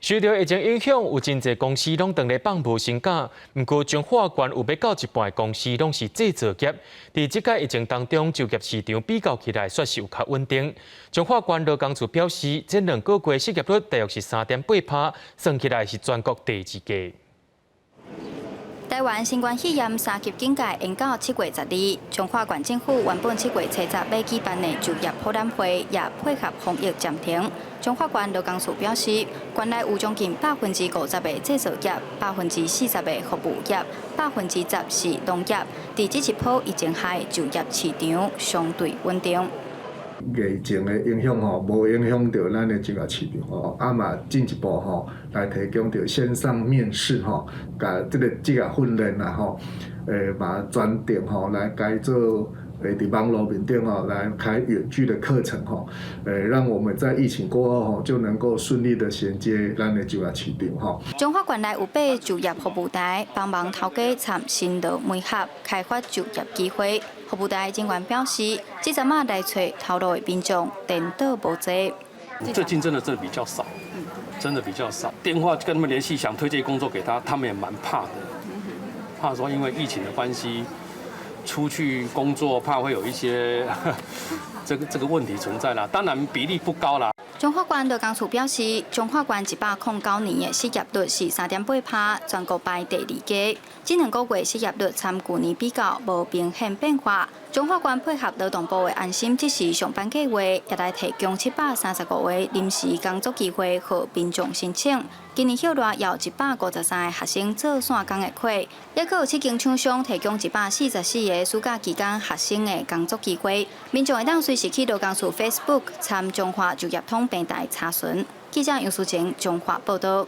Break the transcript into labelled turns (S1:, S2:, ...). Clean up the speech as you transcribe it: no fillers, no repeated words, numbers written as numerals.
S1: 受到疫情影响，有真侪公司拢当咧放无薪假。不过，彰化县有要到一半的公司拢是制造业。伫即届疫情当中，就业市场比较起来，算是有较稳定。彰化县劳工处表示，这2个月失业率大约是3.8%，算起来是全国第2低。
S2: 台湾新冠肺炎3级警戒延到7月12日，彰化县政府原本7月初10要举办的就业博览会，也配合防疫暂停。彰化县劳工处表示，县内有将近50%的制造业、40%的服务业、10%是农业。伫这一波疫情下，就业市场相对稳定。
S3: 疫情的影响无影响到咱的就业市场嘛进一步来提供到线上面试甲这个职业训练把专点来改做伫网络面顶来开远距的课程让我们在疫情过后就能够顺利的衔接咱的就业市场
S2: 彰化县内有8就业服务台，帮忙头家参新劳媒合开发就业机会。服务台人员表示，这阵啊来找头路的民众颠倒无济。
S4: 最近真的比较少，真的比较少。电话跟他们联系，想推荐工作给他们也蛮怕的，怕说因为疫情的关系，出去工作怕会有一些这个问题存在啦。当然比例不高啦。
S2: 彰化县劳工处表示，彰化县109年的失业率是3.8%，全国排第2低。这2个月失业率参去年比较无明显变化。彰化县配合劳动部的安心即时上班计划，也来提供735个临时工作机会予民众申请。今年休热有153个学生做线工的课，也阁有7间厂商提供144个暑假期间学生的工作机会。民众会当随时去劳工处 Facebook 参彰化就业通平台查询。记者杨淑晴，彰化报道。